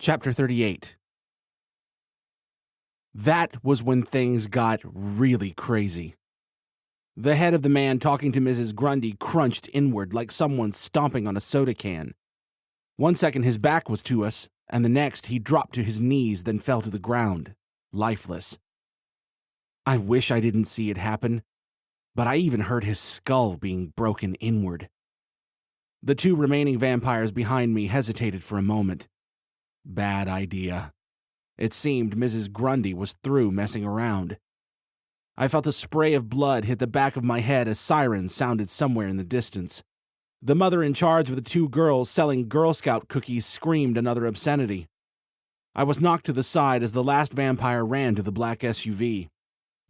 Chapter 38. That was when things got really crazy. The head of the man talking to Mrs. Grundy crunched inward like someone stomping on a soda can. 1 second his back was to us, and the next he dropped to his knees, then fell to the ground, lifeless. I wish I didn't see it happen, but I even heard his skull being broken inward. The two remaining vampires behind me hesitated for a moment. Bad idea. It seemed Mrs. Grundy was through messing around. I felt a spray of blood hit the back of my head as sirens sounded somewhere in the distance. The mother in charge of the two girls selling Girl Scout cookies screamed another obscenity. I was knocked to the side as the last vampire ran to the black SUV.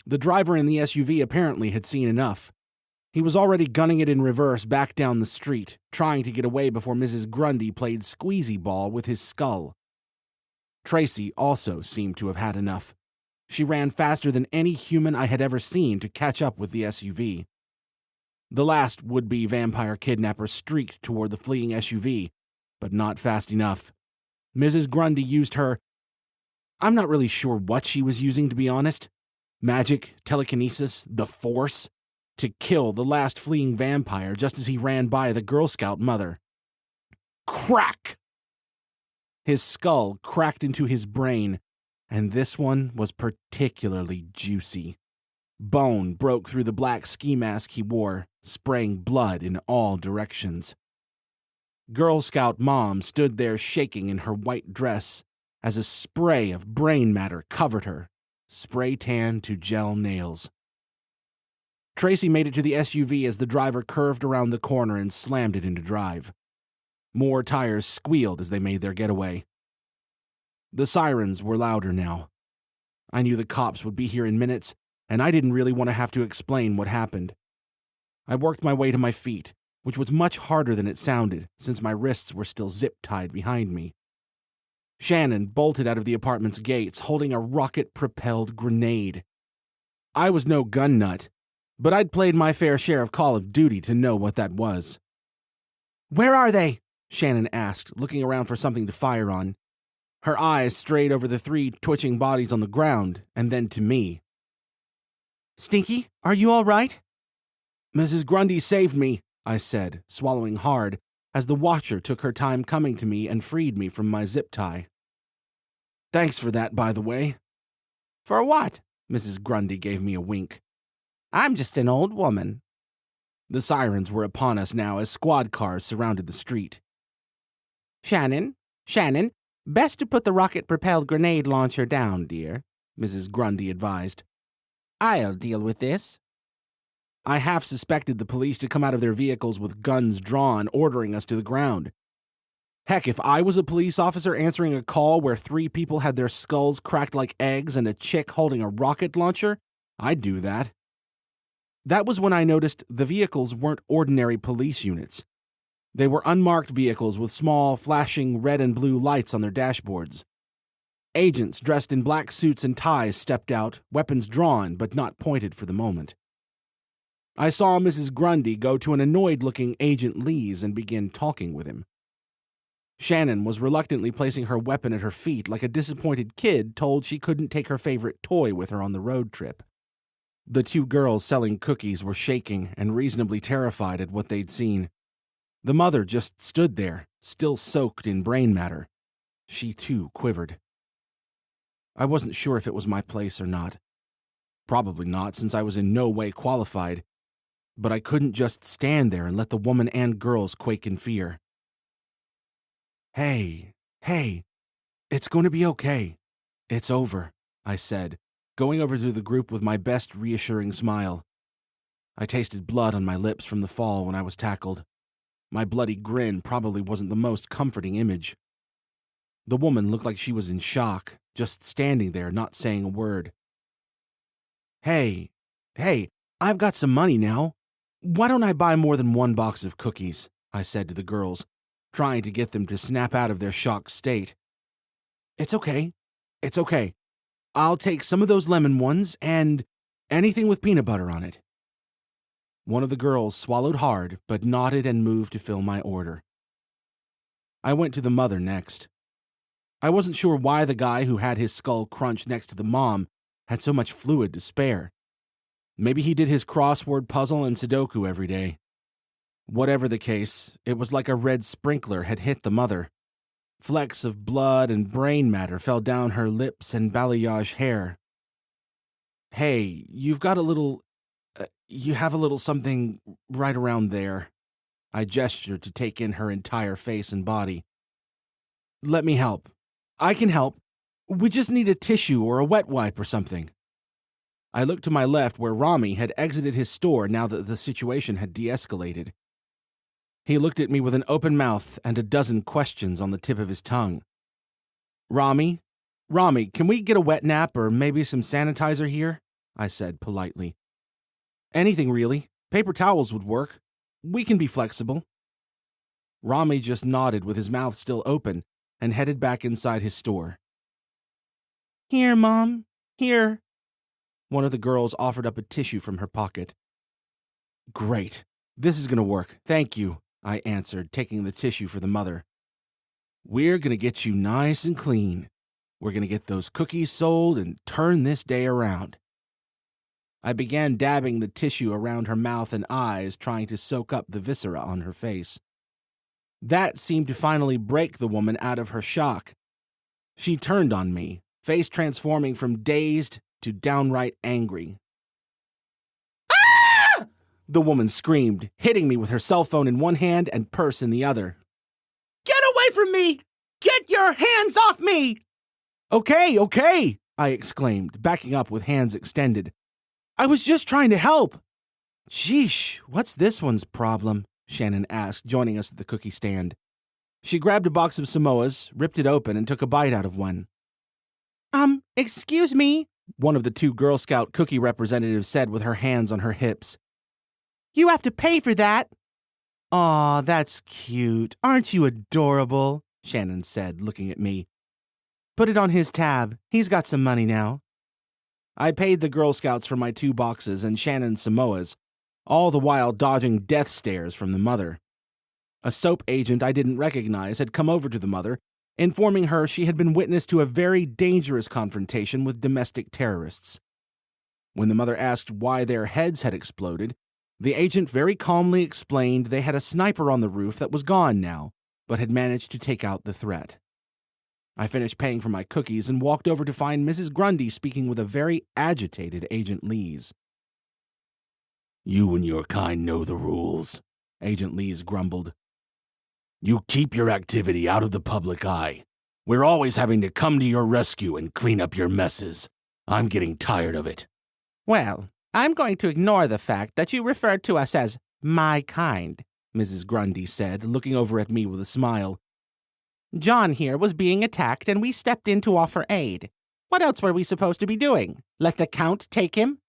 The driver in the SUV apparently had seen enough. He was already gunning it in reverse back down the street, trying to get away before Mrs. Grundy played squeezy ball with his skull. Tracy also seemed to have had enough. She ran faster than any human I had ever seen to catch up with the SUV. The last would-be vampire kidnapper streaked toward the fleeing SUV, but not fast enough. Mrs. Grundy used I'm not really sure what she was using, to be honest. Magic, telekinesis, the Force, to kill the last fleeing vampire just as he ran by the Girl Scout mother. Crack! His skull cracked into his brain, and this one was particularly juicy. Bone broke through the black ski mask he wore, spraying blood in all directions. Girl Scout Mom stood there shaking in her white dress as a spray of brain matter covered her, spray tan to gel nails. Tracy made it to the SUV as the driver curved around the corner and slammed it into drive. More tires squealed as they made their getaway. The sirens were louder now. I knew the cops would be here in minutes, and I didn't really want to have to explain what happened. I worked my way to my feet, which was much harder than it sounded, since my wrists were still zip-tied behind me. Shannon bolted out of the apartment's gates, holding a rocket-propelled grenade. I was no gun nut, but I'd played my fair share of Call of Duty to know what that was. "Where are they?" Shannon asked, looking around for something to fire on. Her eyes strayed over the 3 twitching bodies on the ground, and then to me. "Stinky, are you all right?" "Mrs. Grundy saved me," I said, swallowing hard, as the watcher took her time coming to me and freed me from my zip tie. "Thanks for that, by the way." "For what?" Mrs. Grundy gave me a wink. "I'm just an old woman." The sirens were upon us now as squad cars surrounded the street. Shannon, best to put the rocket-propelled grenade launcher down, dear," Mrs. Grundy advised. "I'll deal with this." I half suspected the police to come out of their vehicles with guns drawn, ordering us to the ground. Heck, if I was a police officer answering a call where 3 people had their skulls cracked like eggs and a chick holding a rocket launcher, I'd do that. That was when I noticed the vehicles weren't ordinary police units. They were unmarked vehicles with small, flashing red and blue lights on their dashboards. Agents dressed in black suits and ties stepped out, weapons drawn but not pointed for the moment. I saw Mrs. Grundy go to an annoyed-looking Agent Lees and begin talking with him. Shannon was reluctantly placing her weapon at her feet like a disappointed kid told she couldn't take her favorite toy with her on the road trip. The 2 girls selling cookies were shaking and reasonably terrified at what they'd seen. The mother just stood there, still soaked in brain matter. She too quivered. I wasn't sure if it was my place or not. Probably not, since I was in no way qualified. But I couldn't just stand there and let the woman and girls quake in fear. Hey, it's going to be okay. It's over," I said, going over to the group with my best reassuring smile. I tasted blood on my lips from the fall when I was tackled. My bloody grin probably wasn't the most comforting image. The woman looked like she was in shock, just standing there, not saying a word. Hey, I've got some money now. Why don't I buy more than 1 box of cookies?" I said to the girls, trying to get them to snap out of their shocked state. It's okay. I'll take some of those lemon ones and anything with peanut butter on it." One of the girls swallowed hard, but nodded and moved to fill my order. I went to the mother next. I wasn't sure why the guy who had his skull crunched next to the mom had so much fluid to spare. Maybe he did his crossword puzzle and Sudoku every day. Whatever the case, it was like a red sprinkler had hit the mother. Flecks of blood and brain matter fell down her lips and balayage hair. "Hey, you have a little something right around there." I gestured to take in her entire face and body. "Let me help." "I can help. We just need a tissue or a wet wipe or something." I looked to my left where Rami had exited his store now that the situation had de-escalated. He looked at me with an open mouth and a dozen questions on the tip of his tongue. Rami, can we get a wet nap or maybe some sanitizer here?" I said politely. "Anything really. Paper towels would work. We can be flexible." Rami just nodded with his mouth still open and headed back inside his store. "Here, Mom. Here." One of the girls offered up a tissue from her pocket. "Great. This is going to work. Thank you," I answered, taking the tissue for the mother. "We're going to get you nice and clean. We're going to get those cookies sold and turn this day around." I began dabbing the tissue around her mouth and eyes, trying to soak up the viscera on her face. That seemed to finally break the woman out of her shock. She turned on me, face transforming from dazed to downright angry. "Ah!" the woman screamed, hitting me with her cell phone in one hand and purse in the other. "Get away from me! Get your hands off me!" Okay, I exclaimed, backing up with hands extended. "I was just trying to help." "Sheesh, what's this one's problem?" Shannon asked, joining us at the cookie stand. She grabbed a box of Samoas, ripped it open, and took a bite out of one. Excuse me," one of the two Girl Scout cookie representatives said with her hands on her hips. "You have to pay for that." "Aw, that's cute. Aren't you adorable?" Shannon said, looking at me. "Put it on his tab. He's got some money now." I paid the Girl Scouts for my 2 boxes and Shannon's Samoas, all the while dodging death stares from the mother. A soap agent I didn't recognize had come over to the mother, informing her she had been witness to a very dangerous confrontation with domestic terrorists. When the mother asked why their heads had exploded, the agent very calmly explained they had a sniper on the roof that was gone now, but had managed to take out the threat. I finished paying for my cookies and walked over to find Mrs. Grundy speaking with a very agitated Agent Lees. "You and your kind know the rules," Agent Lees grumbled. "You keep your activity out of the public eye. We're always having to come to your rescue and clean up your messes. I'm getting tired of it." "Well, I'm going to ignore the fact that you referred to us as my kind," Mrs. Grundy said, looking over at me with a smile. "John here was being attacked and we stepped in to offer aid. What else were we supposed to be doing? Let the Count take him?"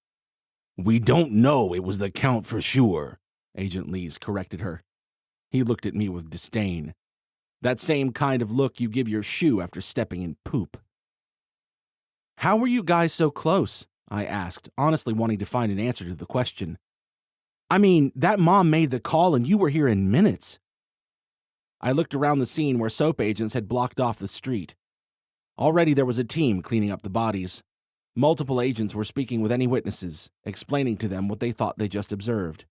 "We don't know it was the Count for sure," Agent Lees corrected her. He looked at me with disdain. That same kind of look you give your shoe after stepping in poop. "How were you guys so close?" I asked, honestly wanting to find an answer to the question. "I mean, that mom made the call and you were here in minutes." I looked around the scene where soap agents had blocked off the street. Already there was a team cleaning up the bodies. Multiple agents were speaking with any witnesses, explaining to them what they thought they just observed.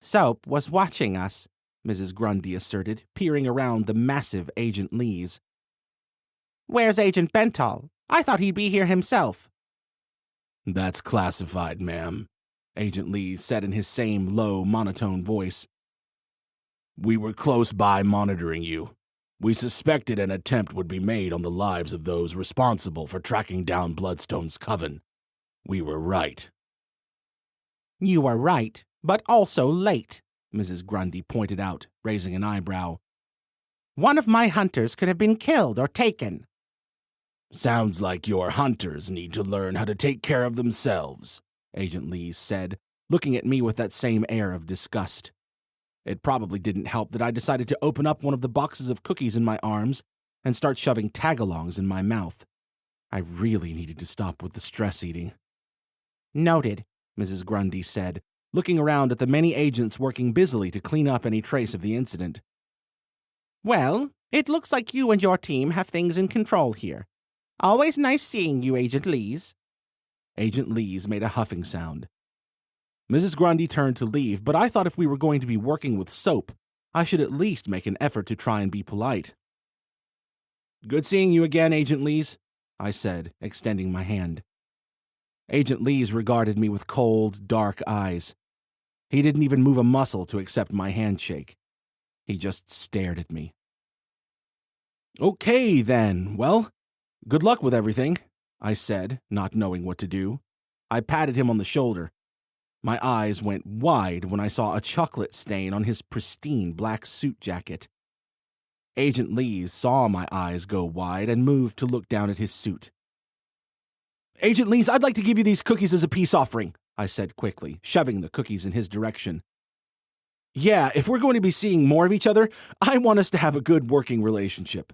"Soap was watching us," Mrs. Grundy asserted, peering around the massive Agent Lees. "Where's Agent Bentall? I thought he'd be here himself." "That's classified, ma'am," Agent Lees said in his same low, monotone voice. "We were close by monitoring you. We suspected an attempt would be made on the lives of those responsible for tracking down Bloodstone's coven. We were right." "You were right, but also late," Mrs. Grundy pointed out, raising an eyebrow. "One of my hunters could have been killed or taken." "Sounds like your hunters need to learn how to take care of themselves," Agent Lees said, looking at me with that same air of disgust. It probably didn't help that I decided to open up one of the boxes of cookies in my arms and start shoving tagalongs in my mouth. I really needed to stop with the stress eating. "Noted," Mrs. Grundy said, looking around at the many agents working busily to clean up any trace of the incident. "Well, It looks like you and your team have things in control here. Always nice seeing you, Agent Lees. Agent Lees made a huffing sound. Mrs. Grundy turned to leave, but I thought if we were going to be working with soap, I should at least make an effort to try and be polite. Good seeing you again, Agent Lees, I said, extending my hand. Agent Lees regarded me with cold, dark eyes. He didn't even move a muscle to accept my handshake. He just stared at me. Okay, then. Well, good luck with everything, I said, not knowing what to do. I patted him on the shoulder. My eyes went wide when I saw a chocolate stain on his pristine black suit jacket. Agent Lees saw my eyes go wide and moved to look down at his suit. Agent Lees, I'd like to give you these cookies as a peace offering, I said quickly, shoving the cookies in his direction. Yeah, if we're going to be seeing more of each other, I want us to have a good working relationship.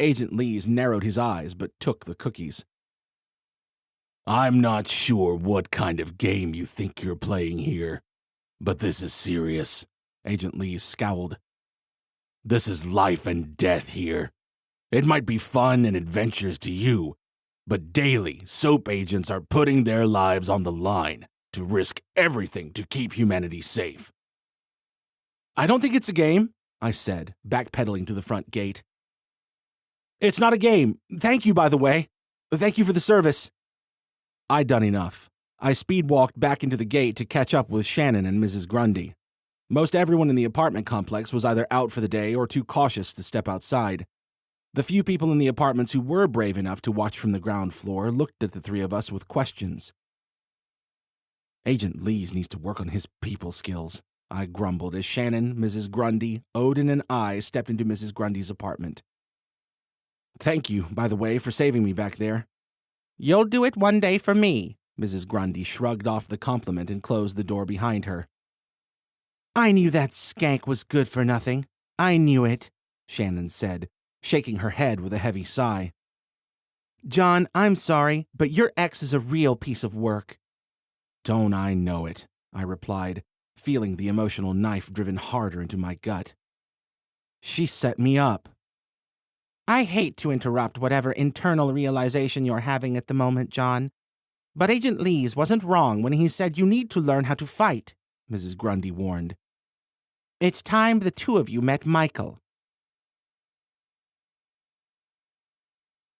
Agent Lees narrowed his eyes but took the cookies. I'm not sure what kind of game you think you're playing here, but this is serious, Agent Lees scowled. This is life and death here. It might be fun and adventures to you, but daily, soap agents are putting their lives on the line to risk everything to keep humanity safe. I don't think it's a game, I said, backpedaling to the front gate. It's not a game. Thank you, by the way. Thank you for the service. I'd done enough. I speed-walked back into the gate to catch up with Shannon and Mrs. Grundy. Most everyone in the apartment complex was either out for the day or too cautious to step outside. The few people in the apartments who were brave enough to watch from the ground floor looked at the three of us with questions. Agent Lees needs to work on his people skills, I grumbled as Shannon, Mrs. Grundy, Odin, and I stepped into Mrs. Grundy's apartment. Thank you, by the way, for saving me back there. You'll do it one day for me, Mrs. Grundy shrugged off the compliment and closed the door behind her. I knew that skank was good for nothing. I knew it, Shannon said, shaking her head with a heavy sigh. John, I'm sorry, but your ex is a real piece of work. Don't I know it, I replied, feeling the emotional knife driven harder into my gut. She set me up. I hate to interrupt whatever internal realization you're having at the moment, John, but Agent Lees wasn't wrong when he said you need to learn how to fight, Mrs. Grundy warned. It's time the two of you met Michael.